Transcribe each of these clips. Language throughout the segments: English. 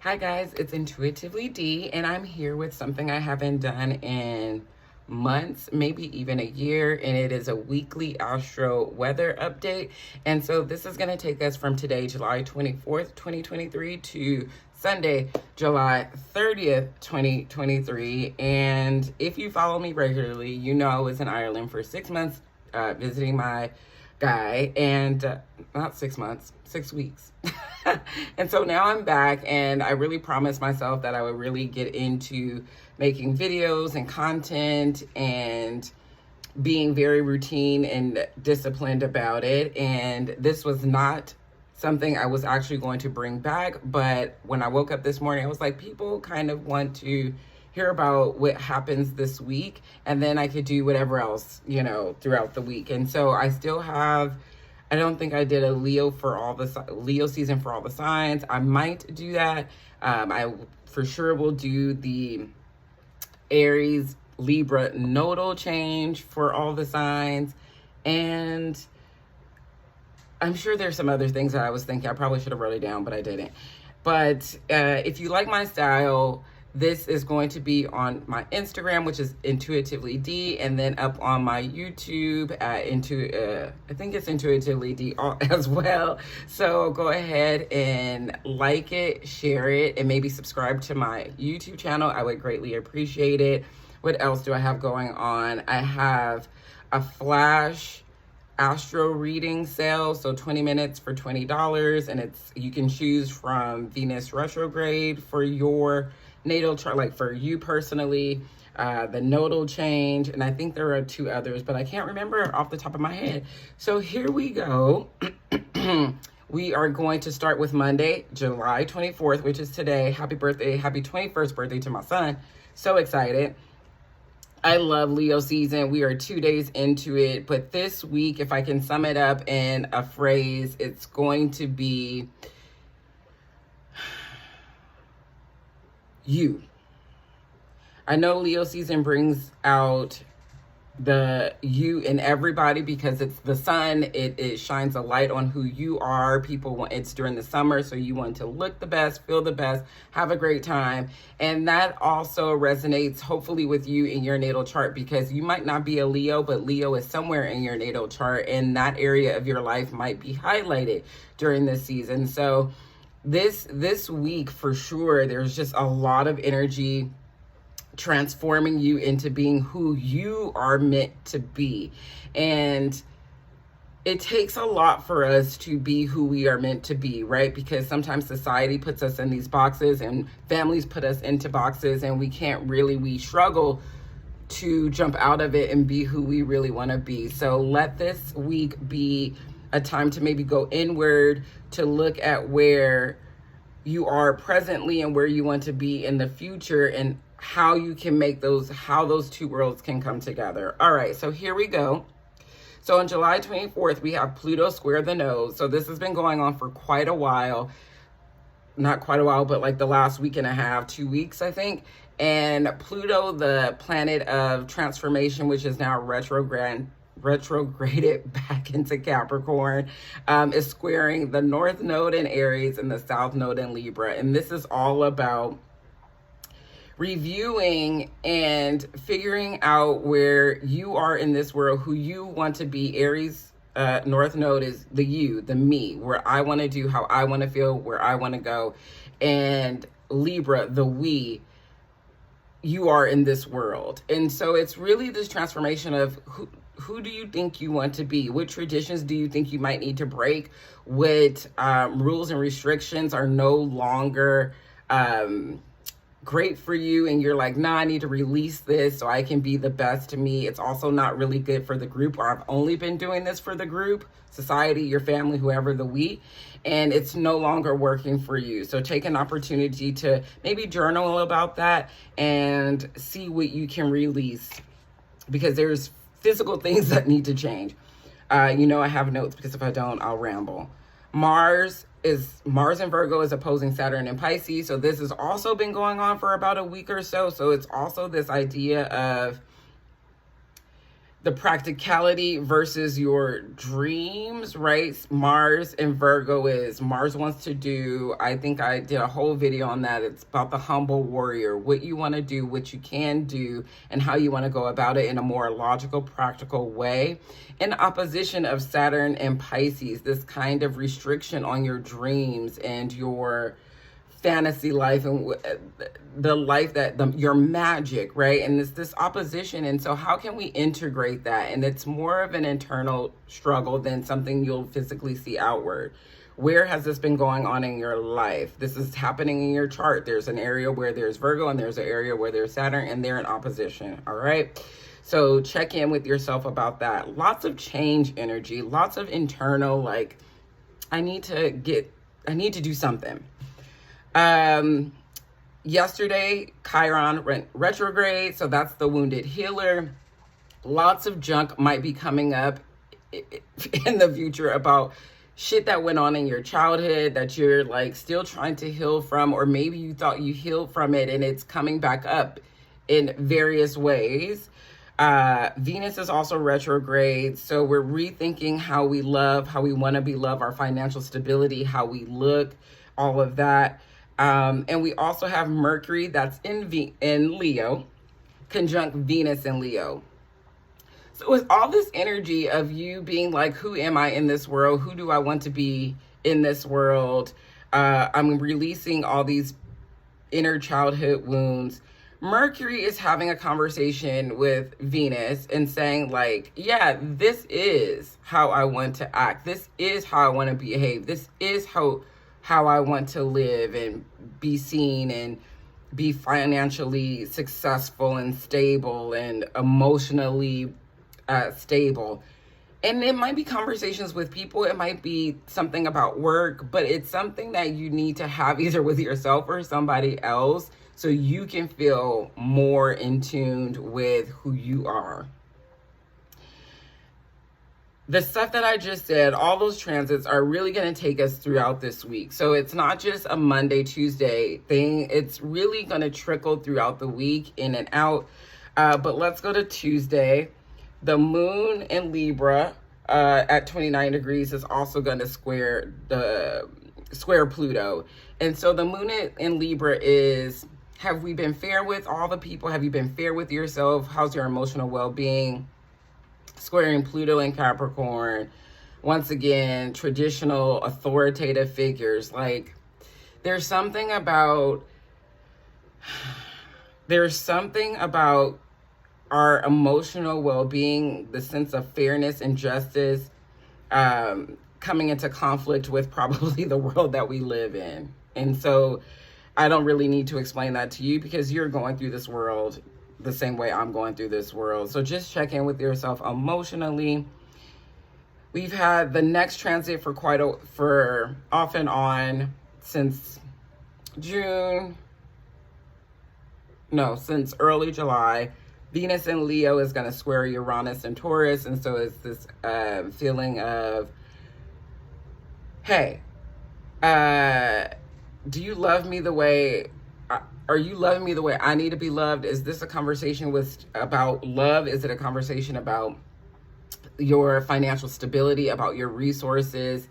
Hi guys, it's Intuitively D, and I'm here with something I haven't done in months, maybe even a year, and it is a weekly Astro weather update. And so this is going to take us from today, July 24th, 2023 to Sunday, July 30th, 2023. And if you follow me regularly, you know I was in Ireland for 6 months visiting my guy, and not 6 months, 6 weeks. And so now I'm back, and I really promised myself that I would really get into making videos and content and being very routine and disciplined about it. And this was not something I was actually going to bring back, but when I woke up this morning, I was like, people kind of want to hear about what happens this week, and then I could do whatever else, throughout the week. And so I still have, I don't think I did a Leo season for all the signs. I might do that. I for sure will do the Aries Libra nodal change for all the signs. And I'm sure there's some other things that I was thinking. I probably should have wrote it down, but I didn't. But if you like my style, this is going to be on my Instagram, which is Intuitively D, and then up on my YouTube I think it's Intuitively D as well. So go ahead and like it, share it, and maybe subscribe to my YouTube channel. I would greatly appreciate it. What else do I have going on? I have a flash Astro reading sale, so 20 minutes for $20, and you can choose from Venus retrograde for your natal chart, like for you personally, the nodal change, and I think there are 2 others, but I can't remember off the top of my head. So here we go. We are going to start with Monday, July 24th, which is today. Happy birthday, happy 21st birthday to my son. So excited. I love Leo season. We are 2 days into it, but this week, if I can sum it up in a phrase, it's going to be you. I know Leo season brings out the you in everybody because it's the sun. It shines a light on who you are. It's during the summer, so you want to look the best, feel the best, have a great time. And that also resonates hopefully with you in your natal chart, because you might not be a Leo, but Leo is somewhere in your natal chart, and that area of your life might be highlighted during this season. So this week for sure, there's just a lot of energy transforming you into being who you are meant to be. And it takes a lot for us to be who we are meant to be, right? Because sometimes society puts us in these boxes and families put us into boxes, and we struggle to jump out of it and be who we really want to be. So let this week be a time to maybe go inward, to look at where you are presently and where you want to be in the future, and how you can make how those 2 worlds can come together. All right, so here we go. So on July 24th, we have Pluto square the nose. So this has been going on for quite a while. Not quite a while, but like the last week and a half, 2 weeks, I think. And Pluto, the planet of transformation, which is now retrograded back into Capricorn, is squaring the North Node in Aries and the South Node in Libra. And this is all about reviewing and figuring out where you are in this world, who you want to be. Aries North Node is the you, the me, where I want to do, how I want to feel, where I want to go. And Libra, the we, you are in this world. And so it's really this transformation of who do you think you want to be? What traditions do you think you might need to break? What rules and restrictions are no longer great for you, and you're like, nah, I need to release this so I can be the best to me. It's also not really good for the group, or I've only been doing this for the group, society, your family, whoever, the we, and it's no longer working for you. So take an opportunity to maybe journal about that and see what you can release, because there's physical things that need to change. I have notes, because if I don't, I'll ramble. Mars in Virgo is opposing Saturn in Pisces. So this has also been going on for about a week or so. So it's also this idea of the practicality versus your dreams, right? Mars and Virgo is Mars wants to do, I think I did a whole video on that. It's about the humble warrior, what you want to do, what you can do, and how you want to go about it in a more logical, practical way. In opposition of Saturn and Pisces, this kind of restriction on your dreams and your fantasy life and the life that your magic, right? And it's this opposition. And so how can we integrate that? And it's more of an internal struggle than something you'll physically see outward. Where has this been going on in your life? This is happening in your chart. There's an area where there's Virgo and there's an area where there's Saturn, and they're in opposition. All right. So check in with yourself about that. Lots of change energy, lots of internal, like, I need to do something. Yesterday, Chiron went retrograde, so that's the wounded healer. Lots of junk might be coming up in the future about shit that went on in your childhood that you're like still trying to heal from, or maybe you thought you healed from it and it's coming back up in various ways. Venus is also retrograde, so we're rethinking how we love, how we want to be loved, our financial stability, how we look, all of that. And we also have Mercury that's in Leo, conjunct Venus in Leo. So with all this energy of you being like, who am I in this world? Who do I want to be in this world? I'm releasing all these inner childhood wounds. Mercury is having a conversation with Venus and saying like, yeah, this is how I want to act. This is how I want to behave. This is how I want to live and be seen and be financially successful and stable and emotionally stable. And it might be conversations with people. It might be something about work, but it's something that you need to have either with yourself or somebody else so you can feel more in tune with who you are. The stuff that I just said, all those transits are really going to take us throughout this week. So it's not just a Monday, Tuesday thing. It's really going to trickle throughout the week, in and out. But let's go to Tuesday. The moon in Libra at 29 degrees is also going to square Pluto. And so the moon in Libra is, have we been fair with all the people? Have you been fair with yourself? How's your emotional well-being? Squaring Pluto in Capricorn. Once again, traditional authoritative figures. Like, there's something about our emotional well-being, the sense of fairness and justice, coming into conflict with probably the world that we live in. And so I don't really need to explain that to you because you're going through this world the same way I'm going through this world. So just check in with yourself emotionally. We've had the next transit for off and on since since early July. Venus in Leo is going to square Uranus and Taurus. And so it's this feeling of, hey, do you love me the way, are you loving me the way I need to be loved? Is this a conversation about love? Is it a conversation about your financial stability, about your resources?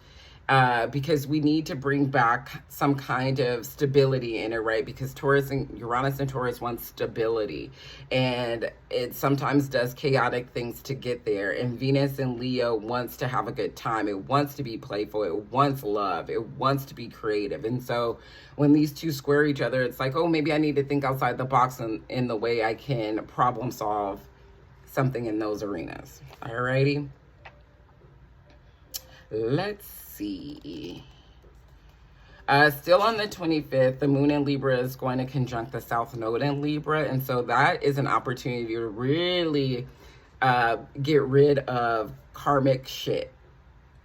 Because we need to bring back some kind of stability in it, right? Because Uranus and Taurus want stability, and it sometimes does chaotic things to get there. And Venus in Leo wants to have a good time. It wants to be playful. It wants love. It wants to be creative. And so when these two square each other, it's like, oh, maybe I need to think outside the box in the way I can problem solve something in those arenas. Alrighty. Let's see. Still on the 25th, the moon in Libra is going to conjunct the South Node in Libra. And so that is an opportunity to really get rid of karmic shit,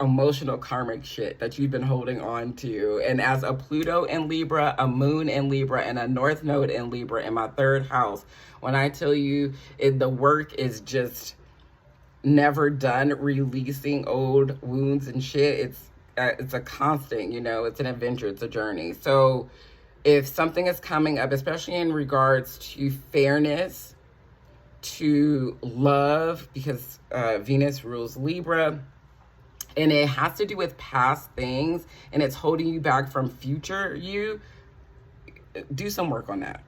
emotional karmic shit that you've been holding on to. And as a Pluto in Libra, a moon in Libra, and a North Node in Libra in my third house, when I tell you the work is just never done releasing old wounds and shit, it's a constant, it's an adventure, it's a journey. So if something is coming up, especially in regards to fairness, to love, because Venus rules Libra, and it has to do with past things, and it's holding you back from future you. Do some work on that.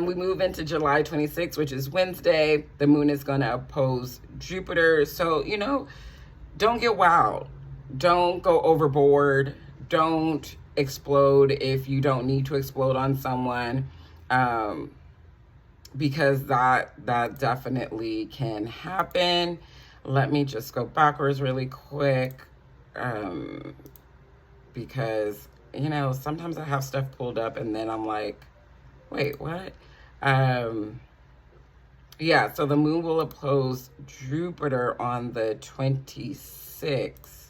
We move into July 26th, which is Wednesday. The moon is going to oppose Jupiter. So, you know, don't get wild. Don't go overboard. Don't explode if you don't need to explode on someone. Because that definitely can happen. Let me just go backwards really quick. Because, you know, sometimes I have stuff pulled up and then I'm like, wait, what? Yeah, so the moon will oppose Jupiter on the 26th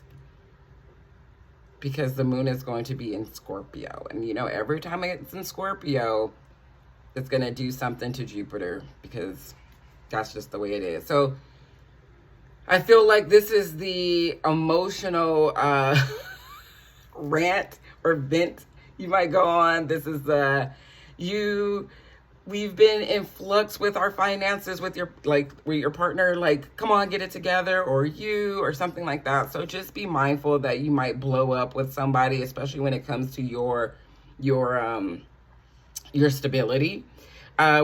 because the moon is going to be in Scorpio. And, you know, every time it's in Scorpio, it's going to do something to Jupiter because that's just the way it is. So I feel like this is the emotional rant or vent you might go on. This is we've been in flux with our finances, with your partner, like, come on, get it together, or something like that. So just be mindful that you might blow up with somebody, especially when it comes to your stability.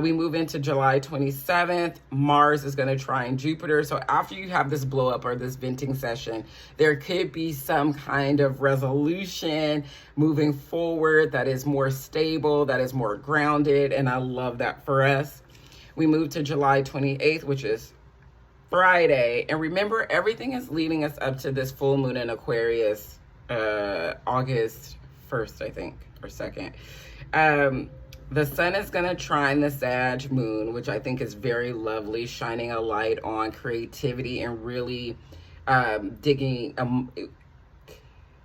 We move into July 27th. Mars is going to trine Jupiter. So after you have this blow up or this venting session, there could be some kind of resolution moving forward that is more stable, that is more grounded. And I love that for us. We move to July 28th, which is Friday. And remember, everything is leading us up to this full moon in Aquarius, August 1st, I think, or 2nd. The sun is going to trine the Sag moon, which I think is very lovely, shining a light on creativity and really digging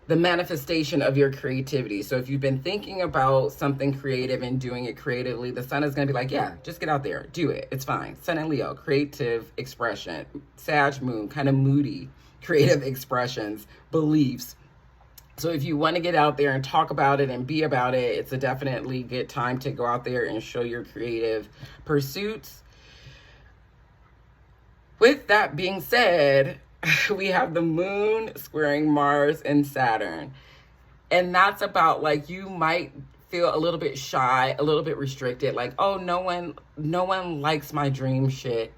the manifestation of your creativity. So if you've been thinking about something creative and doing it creatively, the sun is going to be like, yeah, just get out there, do it. It's fine. Sun and Leo, creative expression. Sag moon, kind of moody, creative expressions, beliefs. So if you want to get out there and talk about it and be about it, it's a definitely good time to go out there and show your creative pursuits. With that being said, we have the moon squaring Mars and Saturn. And that's about, like, you might feel a little bit shy, a little bit restricted, like, oh, no one likes my dream shit.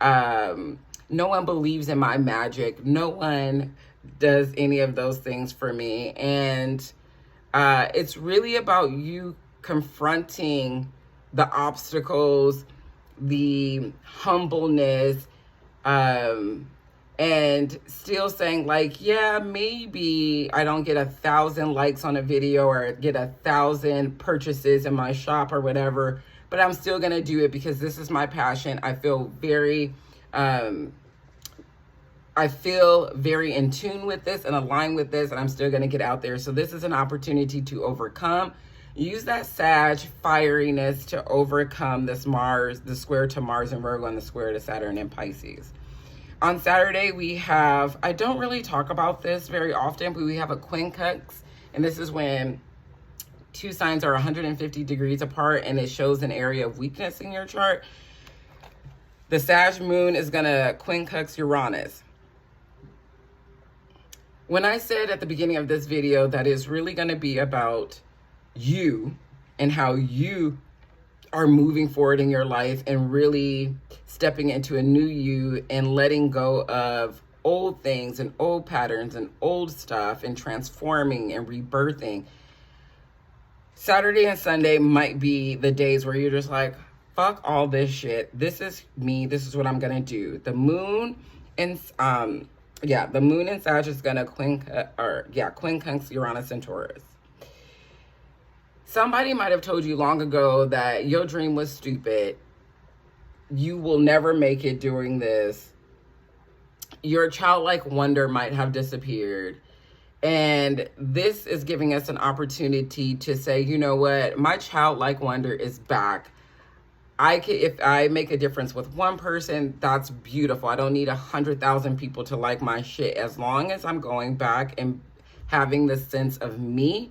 No one believes in my magic. No one does any of those things for me. And it's really about you confronting the obstacles, the humbleness, and still saying, like, yeah, maybe I don't get 1,000 likes on a video or get 1,000 purchases in my shop or whatever, but I'm still gonna do it because this is my passion. I feel very in tune with this and aligned with this, and I'm still going to get out there. So this is an opportunity to overcome. Use that Sag fieriness to overcome this Mars, the square to Mars and Virgo, and the square to Saturn and Pisces. On Saturday, we have, I don't really talk about this very often, but we have a quincunx, and this is when two signs are 150 degrees apart, and it shows an area of weakness in your chart. The Sag moon is going to quincunx Uranus. When I said at the beginning of this video that it's really going to be about you and how you are moving forward in your life and really stepping into a new you and letting go of old things and old patterns and old stuff and transforming and rebirthing, Saturday and Sunday might be the days where you're just like, fuck all this shit. This is me. This is what I'm going to do. The moon and the moon in Sag is going to quincunx Uranus and Taurus. Somebody might have told you long ago that your dream was stupid. You will never make it during this. Your childlike wonder might have disappeared. And this is giving us an opportunity to say, you know what? My childlike wonder is back. If I make a difference with one person, that's beautiful. I don't need 100,000 people to like my shit. As long as I'm going back and having the sense of me,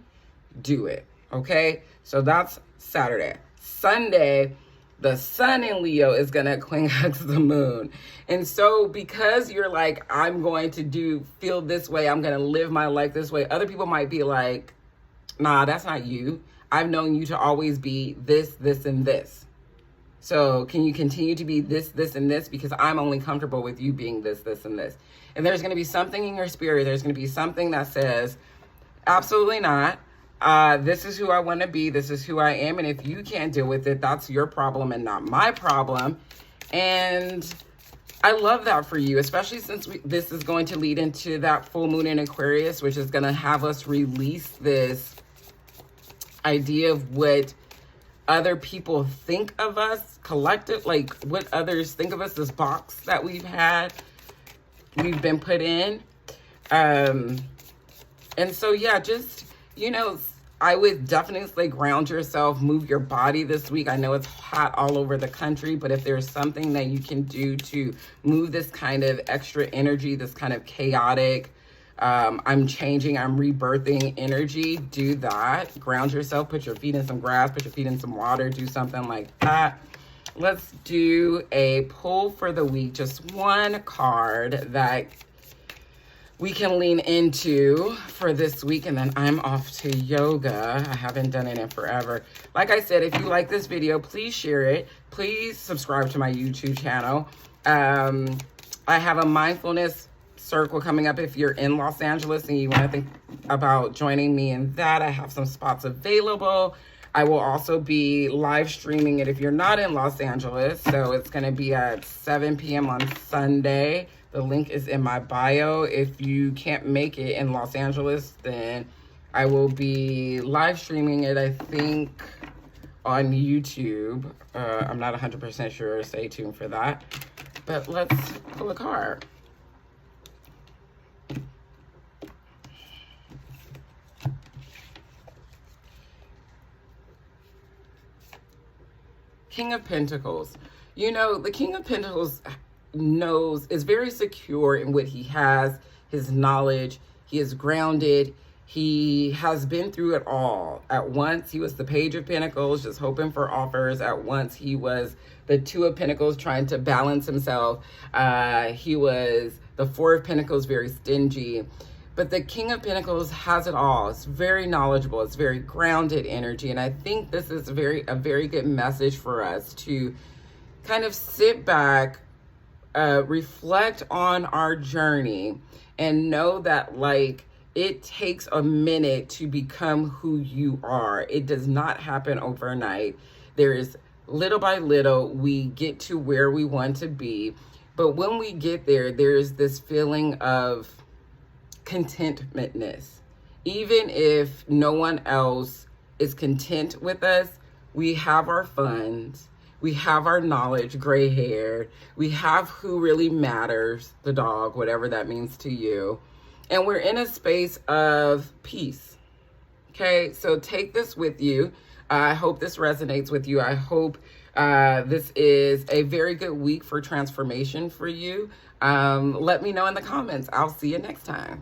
do it. Okay? So that's Saturday. Sunday, the sun in Leo is going to quincunx the moon. And so because you're like, I'm going to feel this way, I'm going to live my life this way, other people might be like, nah, that's not you. I've known you to always be this, this, and this. So can you continue to be this, this, and this? Because I'm only comfortable with you being this, this, and this. And there's going to be something in your spirit. There's going to be something that says, absolutely not. This is who I want to be. This is who I am. And if you can't deal with it, that's your problem and not my problem. And I love that for you, especially since this is going to lead into that full moon in Aquarius, which is going to have us release this idea of what other people think of us, collective, like what others think of us, this box that we've been put in. And so, yeah, just, you know, I would definitely say ground yourself, move your body this week. I know it's hot all over the country, but if there's something that you can do to move this kind of extra energy, this kind of chaotic, I'm changing, I'm rebirthing energy, do that. Ground yourself, put your feet in some grass, put your feet in some water, do something like that. Let's do a pull for the week, just one card that we can lean into for this week, and then I'm off to yoga. I haven't done it in forever. Like I said, if you like this video, please share it. Please subscribe to my YouTube channel. I have a mindfulness circle coming up if you're in Los Angeles and you want to think about joining me in that. I have some spots available. I will also be live streaming it if you're not in Los Angeles. So it's going to be at 7 p.m. on Sunday. The link is in my bio. If you can't make it in Los Angeles, then I will be live streaming it, I think, on YouTube. I'm not 100% sure. Stay tuned for that. But let's pull a card. King of Pentacles. You know, the King of Pentacles is very secure in what he has, his knowledge. He is grounded. He has been through it all. At once, he was the Page of Pentacles, just hoping for offers. At once, he was the Two of Pentacles, trying to balance himself. He was the Four of Pentacles, very stingy. But the King of Pentacles has it all. It's very knowledgeable. It's very grounded energy. And I think this is a very good message for us to kind of sit back, reflect on our journey, and know that, like, it takes a minute to become who you are. It does not happen overnight. There is little by little, we get to where we want to be. But when we get there, there's this feeling of contentmentness. Even if no one else is content with us, we have our funds, we have our knowledge, gray hair, we have who really matters, the dog, whatever that means to you. And we're in a space of peace. Okay, so take this with you. I hope this resonates with you. I hope this is a very good week for transformation for you. Let me know in the comments. I'll see you next time.